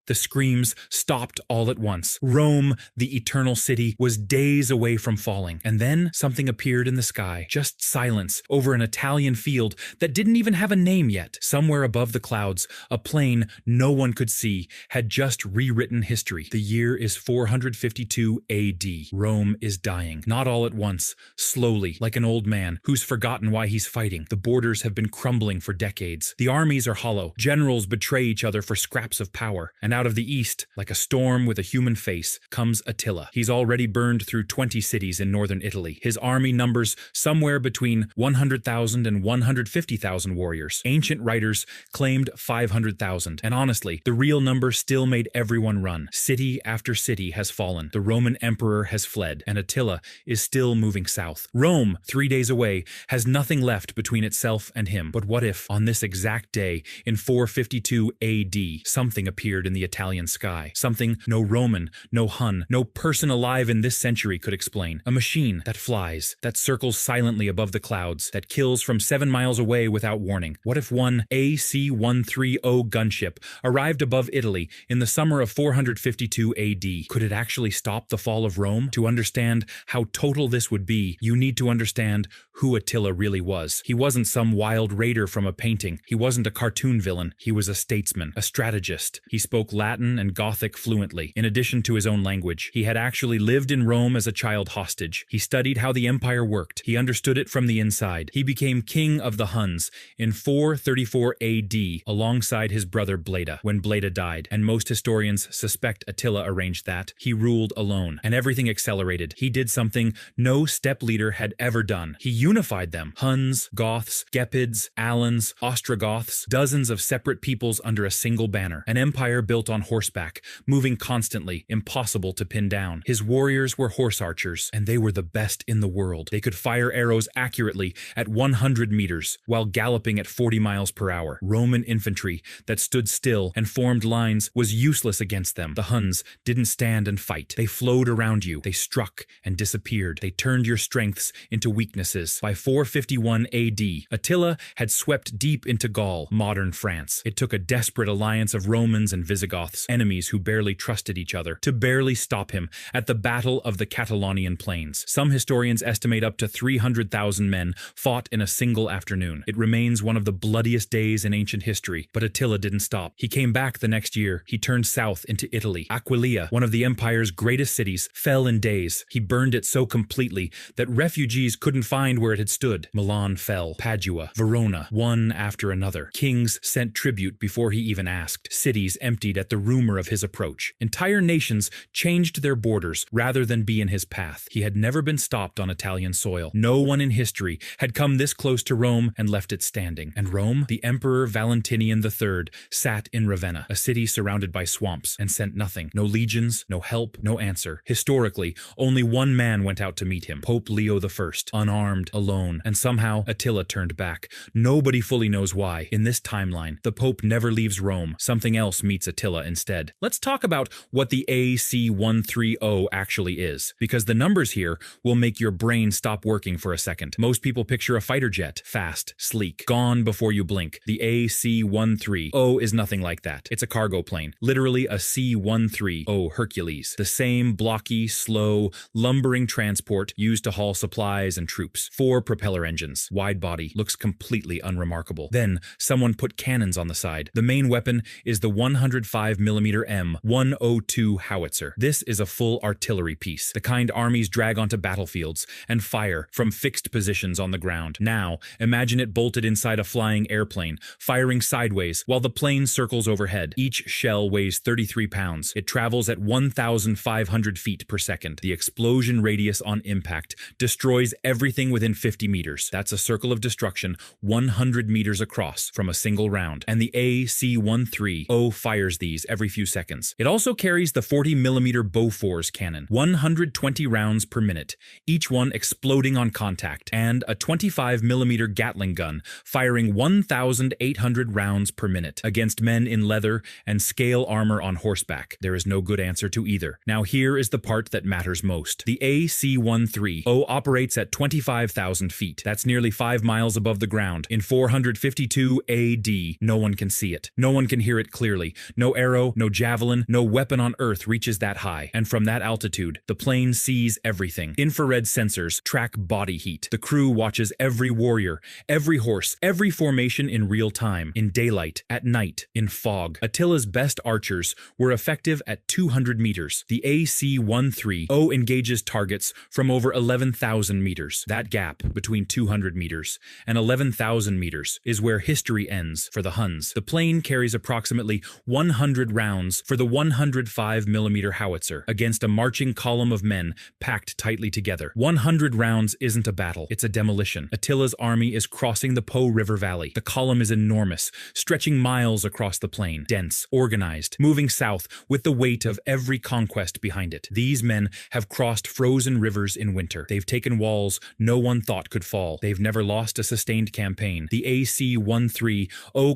The screams stopped all at once. Rome, the eternal city, was days away from falling. And then something appeared in the sky. Just silence over an Italian field that didn't even have a name yet. Somewhere above the clouds, a plane no one could see had just rewritten history. The year is 452 AD. Rome is dying. Not all at once, slowly, like an old man who's forgotten why he's fighting. The borders have been crumbling for decades. The armies are hollow. Generals betray each other for scraps of power. And out of the east, like a storm with a human face, comes Attila. He's already burned through 20 cities in northern Italy. His army numbers somewhere between 100,000 and 150,000 warriors. Ancient writers claimed 500,000. And honestly, the real number still made everyone run. City after city has fallen. The Roman emperor has fled, and Attila is still moving south. Rome, 3 days away, has nothing left between itself and him. But what if, on this exact day, in 452 AD, something appeared in the Italian sky? Something no Roman, no Hun, no person alive in this century could explain. A machine that flies, that circles silently above the clouds, that kills from 7 miles away without warning. What if one AC-130 gunship arrived above Italy in the summer of 452 AD? Could it actually stop the fall of Rome? To understand how total this would be, you need to understand who Attila really was. He wasn't some wild raider from a painting. He wasn't a cartoon villain. He was a statesman, a strategist. He spoke Latin and Gothic fluently, in addition to his own language. He had actually lived in Rome as a child hostage. He studied how the empire worked. He understood it from the inside. He became king of the Huns in 434 AD alongside his brother Bleda when Bleda died, and most historians suspect Attila arranged that. He ruled alone, and everything accelerated. He did something no steppe leader had ever done. He unified them. Huns, Goths, Gepids, Alans, Ostrogoths, dozens of separate peoples under a single banner. An empire built on horseback, moving constantly, impossible to pin down. His warriors were horse archers, and they were the best in the world. They could fire arrows accurately at 100 meters, while galloping at 40 miles per hour. Roman infantry that stood still and formed lines was useless against them. The Huns didn't stand and fight. They flowed around you. They struck and disappeared. They turned your strengths into weaknesses. By 451 AD, Attila had swept deep into Gaul, modern France. It took a desperate alliance of Romans and Visigoths, enemies who barely trusted each other, to barely stop him at the Battle of the Catalonian Plains. Some historians estimate up to 300,000 men fought in a single afternoon. It remains one of the bloodiest days in ancient history, but Attila didn't stop. He came back the next year. He turned south into Italy. Aquileia, one of the empire's greatest cities, fell in days. He burned it so completely that refugees couldn't find where it had stood. Milan fell. Padua, Verona, one after another. Kings sent tribute before he even asked. Cities emptied at the rumor of his approach. Entire nations changed their borders rather than be in his path. He had never been stopped on Italian soil. No one in history had come this close to Rome and left it standing. And Rome, the Emperor Valentinian III, sat in Ravenna, a city surrounded by swamps, and sent nothing. No legions, no help, no answer. Historically, only one man went out to meet him, Pope Leo I, unarmed, alone, and somehow Attila turned back. Nobody fully knows why. In this timeline, the Pope never leaves Rome. Something else meets Attila instead. Let's talk about what the AC-130 actually is, because the numbers here will make your brain stop working for a second. Most people picture a fighter jet, fast, sleek, gone before you blink. The AC-130 is nothing like that. It's a cargo plane, literally a C-130 Hercules. The same blocky, slow, lumbering transport used to haul supplies and troops. 4 propeller engines, wide body, looks completely unremarkable. Then someone put cannons on the side. The main weapon is the 105mm M102 howitzer. This is a full artillery piece, the kind armies drag onto battlefields and fire from fixed positions on the ground. Now, imagine it bolted inside a flying airplane, firing sideways while the plane circles overhead. Each shell weighs 33 pounds. It travels at 1,500 feet per second. The explosion radius on impact destroys everything within 50 meters. That's a circle of destruction 100 meters across from a single round. And the AC-130 fires these every few seconds. It also carries the 40mm Bofors cannon, 120 rounds per minute, each one exploding on contact, and a 25mm Gatling gun firing 1,800 rounds per minute against men in leather and scale armor on horseback. There is no good answer to either. Now here is the part that matters most. The AC-130 operates at 25,000 feet. That's nearly 5 miles above the ground. In 452 AD, no one can see it. No one can hear it clearly. No arrow, no javelin, no weapon on earth reaches that high, and from that altitude, the plane sees everything. Infrared sensors track body heat. The crew watches every warrior, every horse, every formation in real time, in daylight, at night, in fog. Attila's best archers were effective at 200 meters. The AC-130 engages targets from over 11,000 meters. That gap between 200 meters and 11,000 meters is where history ends for the Huns. The plane carries approximately 100 rounds for the 105mm howitzer against a marching column of men packed tightly together. 100 rounds isn't a battle, it's a demolition. Attila's army is crossing the Po River Valley. The column is enormous, stretching miles across the plain, dense, organized, moving south with the weight of every conquest behind it. These men have crossed frozen rivers in winter. They've taken walls no one thought could fall. They've never lost a sustained campaign. The AC-130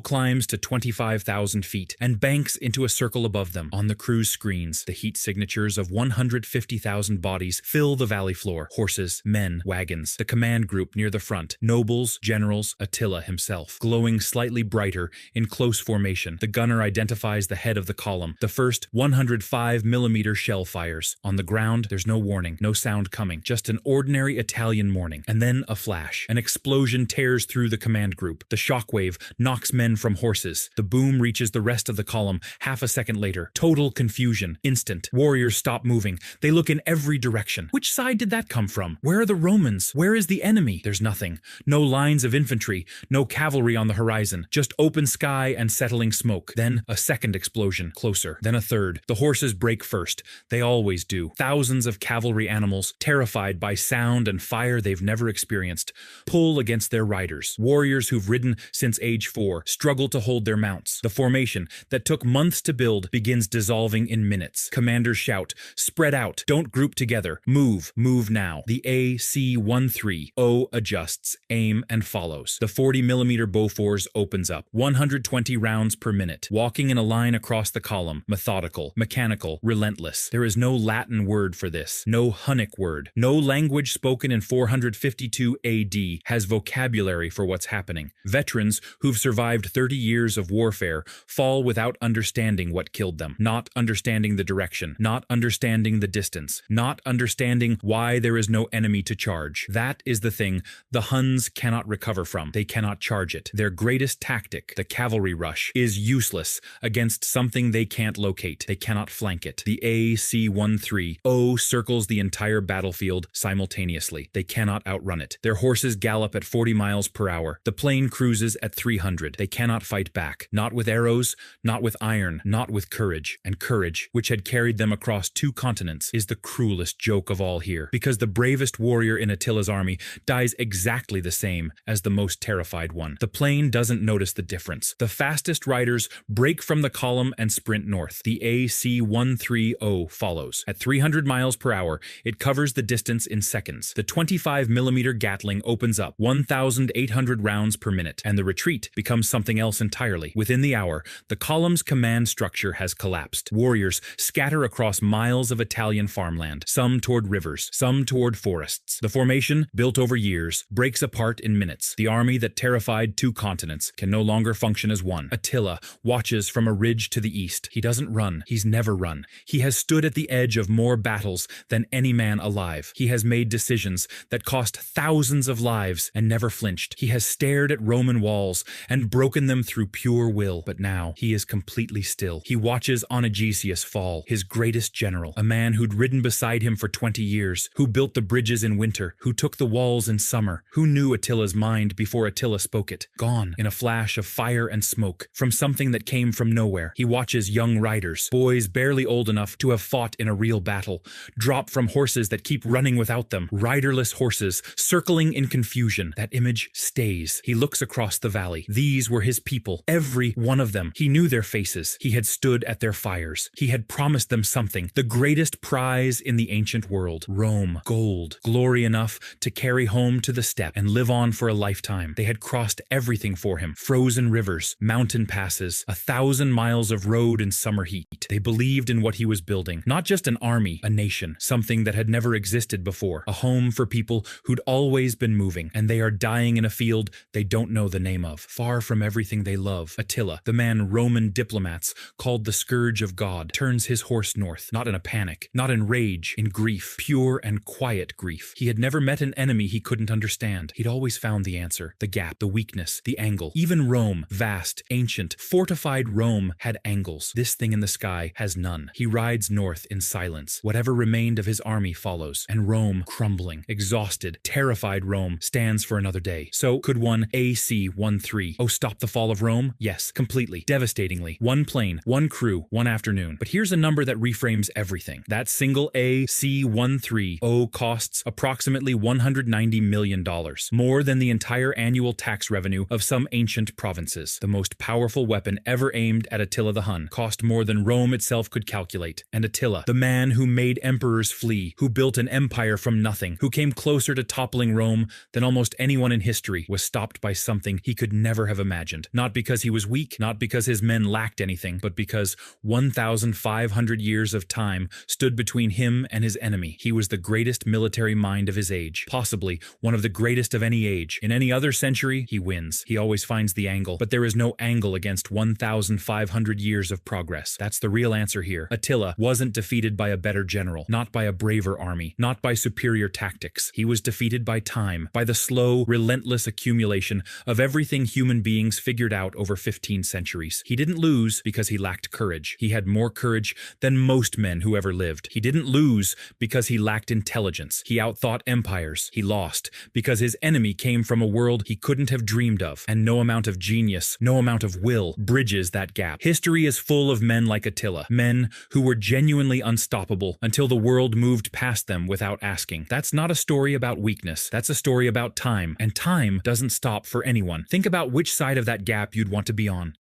climbs to 25,000 feet and banks into a circle above them. On the crew's screens, the heat signatures of 150,000 bodies fill the valley floor. Horses, men, wagons. The command group near the front. Nobles, generals, Attila himself. Glowing slightly brighter in close formation. The gunner identifies the head of the column. The first 105mm shell fires. On the ground, there's no warning, no sound coming. Just an ordinary Italian morning. And then a flash. An explosion tears through the command group. The shockwave knocks men from horses. The boom reaches the rest of the column half a second later. Total confusion. Instant. Warriors stop moving. They look in every direction. Which side did that come from? Where are the Romans? Where is the enemy? There's nothing. No lines of infantry. No cavalry on the horizon. Just open sky and settling smoke. Then a second explosion. Closer. Then a third. The horses break first. They always do. Thousands of cavalry animals, terrified by sound and fire they've never experienced, pull against their riders. Warriors who've ridden since age 4 struggle to hold their mounts. The formation that took months to build begins dissolving in minutes. Commanders shout, "Spread out, don't group together, move now." The AC-130 adjusts, aim, and follows. The 40mm Bofors opens up, 120 rounds per minute, walking in a line across the column, methodical, mechanical, relentless. There is no Latin word for this, no Hunnic word. No language spoken in 452 AD has vocabulary for what's happening. Veterans who've survived 30 years of warfare fall without understanding what killed them, not understanding the direction, not understanding the distance, not understanding why there is no enemy to charge. That is the thing the Huns cannot recover from. They cannot charge it. Their greatest tactic, the cavalry rush, is useless against something they can't locate. They cannot flank it. The AC-130 circles the entire battlefield simultaneously. They cannot outrun it. Their horses gallop at 40 miles per hour. The plane cruises at 300. They cannot fight back. Not with arrows, not with iron, not with courage. And courage, which had carried them across 2 continents, is the cruelest joke of all here. Because the bravest warrior in Attila's army dies exactly the same as the most terrified one. The plane doesn't notice the difference. The fastest riders break from the column and sprint north. The AC-130 follows. At 300 miles per hour, it covers the distance in seconds. The 25mm Gatling opens up, 1,800 rounds per minute, and the retreat becomes something else entirely. Within the hour, the column's command structure has collapsed. Warriors scatter across miles of Italian farmland, some toward rivers, some toward forests. The formation, built over years, breaks apart in minutes. The army that terrified 2 continents can no longer function as one. Attila watches from a ridge to the east. He doesn't run. He's never run. He has stood at the edge of more battles than any man alive. He has made decisions that cost thousands of lives and never flinched. He has stared at Roman walls and broken them through pure will. But now he is completely still. He watches Onagesius fall, his greatest general, a man who'd ridden beside him for 20 years, who built the bridges in winter, who took the walls in summer, who knew Attila's mind before Attila spoke it. Gone in a flash of fire and smoke from something that came from nowhere. He watches young riders, boys barely old enough to have fought in a real battle, drop from horses that keep running without them, riderless horses circling in confusion. That image stays. He looks across the valley. These were his people, every one of them. He knew their faces. He had stood at their fires. He had promised them something, the greatest prize in the ancient world. Rome, gold, glory enough to carry home to the steppe and live on for a lifetime. They had crossed everything for him. Frozen rivers, mountain passes, 1,000 miles of road in summer heat. They believed in what he was building. Not just an army, a nation, something that had never existed before. A home for people who'd always been moving, and they are dying in a field they don't know the name of, far from everything they love. Attila, the man Roman diplomat diplomats, called the Scourge of God, turns his horse north, not in a panic, not in rage, in grief, pure and quiet grief. He had never met an enemy he couldn't understand. He'd always found the answer, the gap, the weakness, the angle. Even Rome, vast, ancient, fortified Rome, had angles. This thing in the sky has none. He rides north in silence. Whatever remained of his army follows, and Rome, crumbling, exhausted, terrified Rome, stands for another day. So, could one AC-13 stop the fall of Rome? Yes, completely, devastatingly. One plane, one crew, one afternoon. But here's a number that reframes everything. That single AC-13 costs approximately $190 million, more than the entire annual tax revenue of some ancient provinces. The most powerful weapon ever aimed at Attila the Hun cost more than Rome itself could calculate. And Attila, the man who made emperors flee, who built an empire from nothing, who came closer to toppling Rome than almost anyone in history, was stopped by something he could never have imagined. Not because he was weak, not because his men lacked anything, but because 1,500 years of time stood between him and his enemy. He was the greatest military mind of his age, possibly one of the greatest of any age. In any other century, he wins. He always finds the angle, but there is no angle against 1,500 years of progress. That's the real answer here. Attila wasn't defeated by a better general, not by a braver army, not by superior tactics. He was defeated by time, by the slow, relentless accumulation of everything human beings figured out over 15 centuries. He didn't lose because he lacked courage. He had more courage than most men who ever lived. He didn't lose because he lacked intelligence. He outthought empires. He lost because his enemy came from a world he couldn't have dreamed of, and no amount of genius, no amount of will bridges that gap. History is full of men like Attila, men who were genuinely unstoppable until the world moved past them without asking. That's not a story about weakness. That's a story about time, and time doesn't stop for anyone. Think about which side of that gap you'd want to be on.